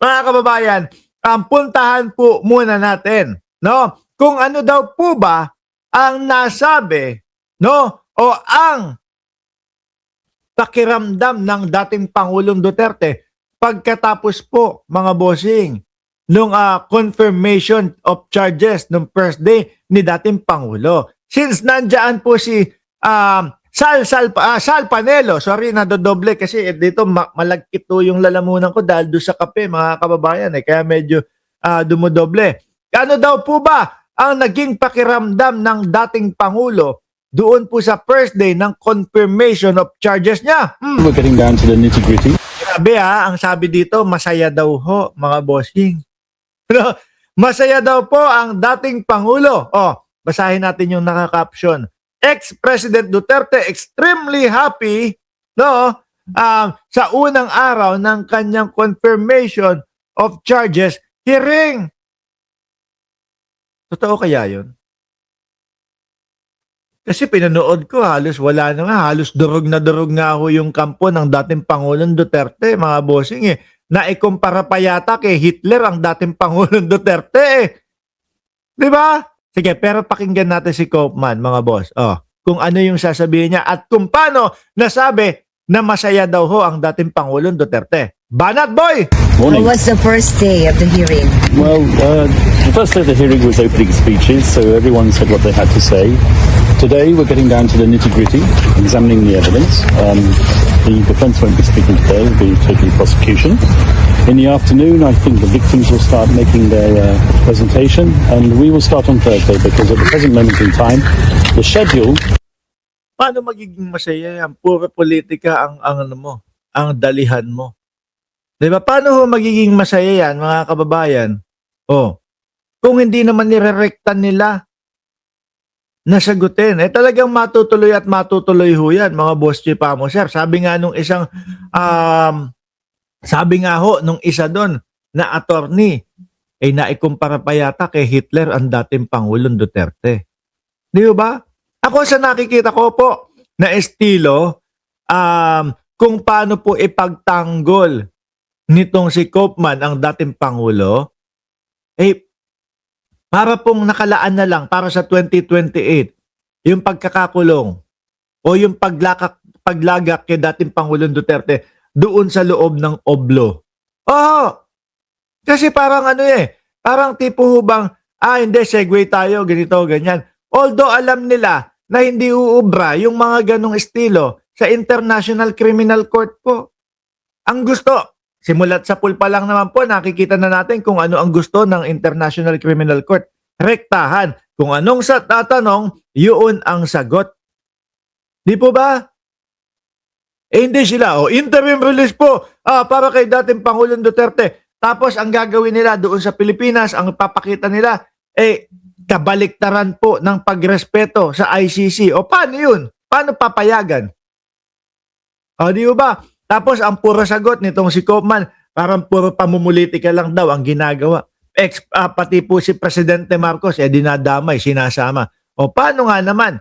mga kababayan, puntahan po muna natin, no? Kung ano daw po ba ang nasabi, no? O ang pakiramdam ng dating Pangulong Duterte pagkatapos po, mga bossing, nung confirmation of charges nung first day ni dating Pangulo. Since nandyan po si Sal Panelo, sorry, nadodoble kasi dito malagkit to yung lalamunan ko dahil doon sa kape, mga kababayan, kaya medyo dumodoble. Ano daw po ba ang naging pakiramdam ng dating Pangulo doon po sa first day ng confirmation of charges niya? We're getting down to the nitty-gritty. Grabe ang sabi dito, masaya daw ho, mga bossing. Masaya daw po ang dating Pangulo. Basahin natin yung naka-caption. Ex-President Duterte extremely happy, no, sa unang araw ng kanyang confirmation of charges hearing. Totoo kaya yun? Kasi pinanood ko, halos wala na nga, halos durog na ho yung kampo ng dating Pangulong Duterte, mga bossing Naikumpara pa yata kay Hitler ang dating Pangulong Duterte Di ba? Sige, pero pakinggan natin si Kaufman, mga boss. Kung ano yung sasabihin niya at kung paano nasabi na masaya daw ho ang dating Pangulong Duterte. Banat Boy! Morning. What was the first day of the hearing? Well, the first day of the hearing was opening speeches, so everyone said what they had to say. Today, we're getting down to the nitty-gritty, examining the evidence. The defense won't be speaking today, it'll be totally prosecution. In the afternoon, I think the victims will start making their presentation, and we will start on Thursday, because at the present moment in time, the schedule... Paano magiging masaya yan? Puro politika ang ano mo, ang dalihan mo. Diba? Paano ho magiging masaya yan, mga kababayan? Kung hindi naman nirerektan nila nasagutin. Talagang matutuloy at matutuloy ho yan, mga boss Chipamo, sir. Sabi nga nung isang, sabi nga ho nung isa doon na attorney, naikumpara pa yata kay Hitler ang dating Pangulong Duterte. Di ba? Ako sa nakikita ko po na estilo, kung paano po ipagtanggol nitong si Kaufman ang dating Pangulo, para pong nakalaan na lang para sa 2028 yung pagkakakulong o yung paglagak kay dating Pangulong Duterte doon sa loob ng oblo. Kasi parang parang tipo hubang, hindi, segue tayo, ganito, ganyan. Although alam nila na hindi uubra yung mga ganong estilo sa International Criminal Court po. Ang gusto, simulat sa pool pa lang naman po, nakikita na natin kung ano ang gusto ng International Criminal Court. Rektahan. Kung anong sa tatanong, yun ang sagot. Di po ba? Hindi sila. Interim release po para kay dating Pangulong Duterte. Tapos ang gagawin nila doon sa Pilipinas, ang papakita nila, kabaliktaran po ng pagrespeto sa ICC. Paano yun? Paano papayagan? Di ba? Tapos ang puro sagot nitong si Kaufman, parang puro pamumulitika lang daw ang ginagawa. Pati po si Presidente Marcos, dinadamay, sinasama. Paano nga naman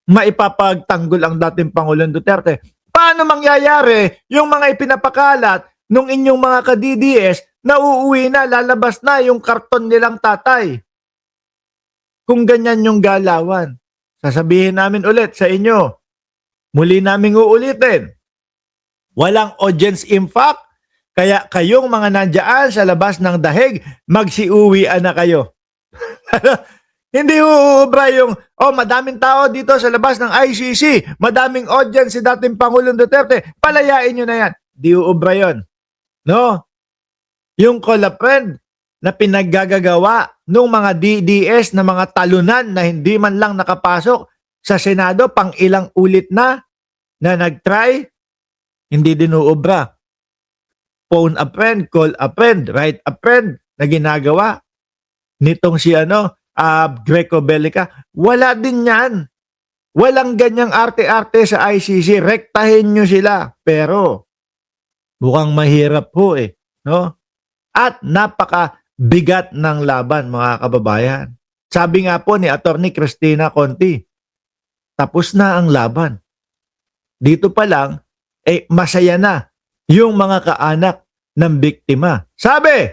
maipapagtanggol ang dating Pangulong Duterte? Paano mangyayari yung mga ipinapakalat nung inyong mga ka-DDS na uuwi na, lalabas na yung karton nilang tatay? Kung ganyan yung galawan, sasabihin namin ulit sa inyo, muli naming uulitin, walang audience impact, kaya kayong mga nandiyan sa labas ng dahig, magsiuwian na kayo. Hindi uubra yung, madaming tao dito sa labas ng ICC, madaming audience si dating Pangulong Duterte, palayain nyo na yan. Di uubra yun. No? Yung friend na pinaggagawa ng mga DDS na mga talunan na hindi man lang nakapasok sa Senado, pang ilang ulit na nag-try, hindi din uubra. Phone a friend, call a friend, write a friend na ginagawa nitong si Greco Bellica. Wala din yan. Walang ganyang arte-arte sa ICC. Rektahin nyo sila. Pero mukhang mahirap po no? At napakabigat ng laban, mga kababayan. Sabi nga po ni Attorney Cristina Conti, tapos na ang laban. Dito pa lang, masaya na yung mga kaanak ng biktima. Sabi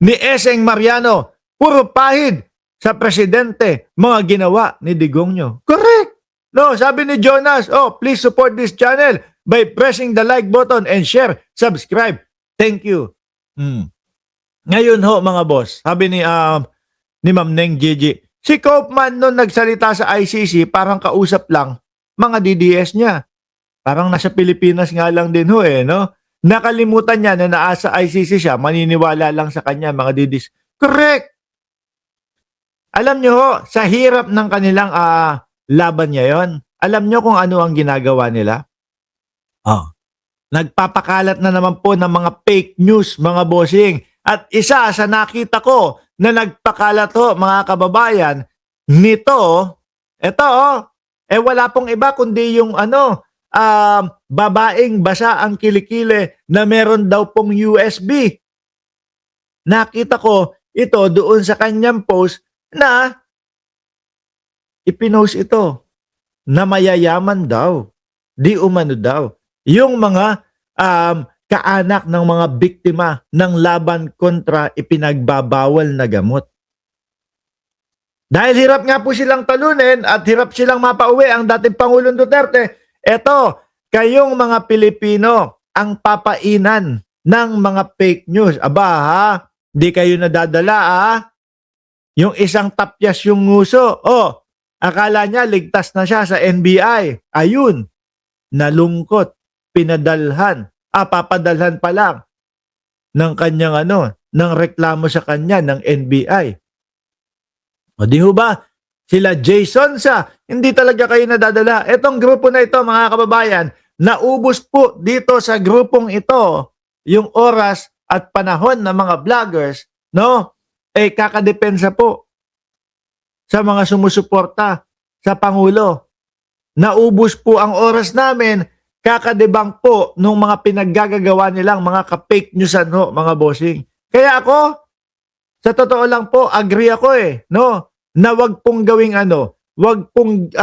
ni Eseng Mariano, puro pahid sa presidente mga ginawa ni Digongyo. Correct! No, sabi ni Jonas, please support this channel by pressing the like button and share, subscribe. Thank you. Ngayon ho mga boss, sabi ni Ma'am Neng Gigi, si Kaufman nung nagsalita sa ICC, parang kausap lang mga DDS niya. Parang nasa Pilipinas nga lang din ho no? Nakalimutan niya na naasa ICC siya, maniniwala lang sa kanya mga DDS. Correct! Alam niyo ho, sa hirap ng kanilang laban niya yon, alam niyo kung ano ang ginagawa nila? Nagpapakalat na naman po ng mga fake news, mga bossing. At isa sa nakita ko na nagpakalat ho, mga kababayan, nito, wala pong iba kundi yung babaeng basa ang kilikili na meron daw pong USB. Nakita ko ito doon sa kanyang post na ipinost ito na mayayaman daw. Di umano daw. Yung mga kaanak ng mga biktima ng laban kontra ipinagbabawal na gamot. Dahil hirap nga po silang talunin at hirap silang mapauwi ang dating Pangulong Duterte, eto, kayong mga Pilipino ang papainan ng mga fake news. Aba di kayo nadadala Yung isang tapyas yung nguso, akala niya ligtas na siya sa NBI. Ayun, nalungkot, pinadalhan, papadalhan pa lang ng kanyang ng reklamo sa kanya ng NBI. O di ho ba? Sila Jason hindi talaga kayo nadadala. Etong grupo na ito, mga kababayan, naubos po dito sa grupong ito yung oras at panahon ng mga vloggers, no? Kakadepensa po sa mga sumusuporta sa Pangulo. Naubos po ang oras namin, kakadebang po nung mga pinaggagawa nilang mga ka-fake newsan mga bossing. Kaya ako, sa totoo lang po, agree ako no? Na wag pong gawing wag pong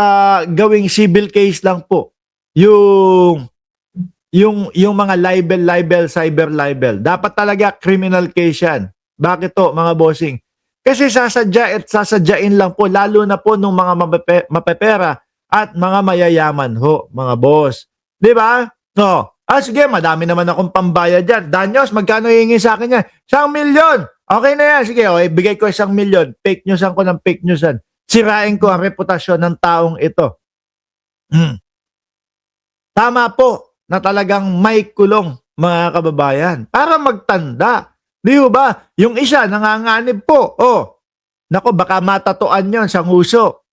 gawing civil case lang po. Yung mga libel, cyber libel. Dapat talaga criminal case yan. Bakit to, mga bossing? Kasi sasadyain lang po, lalo na po nung mga mapepera at mga mayayaman mga boss. Di ba? No. Sige, madami naman akong pambayad dyan. Danyos, magkano hihingi sa akin yan? 1 milyon! Okay na yan. Sige, bigay ko 1 milyon. Fake newsan ko ng fake newsan. Sirain ko ang reputasyon ng taong ito. Tama po na talagang may kulong, mga kababayan, para magtanda. Di ba? Yung isa, nanganganib po. Nako, baka matatuan yon sa nguso.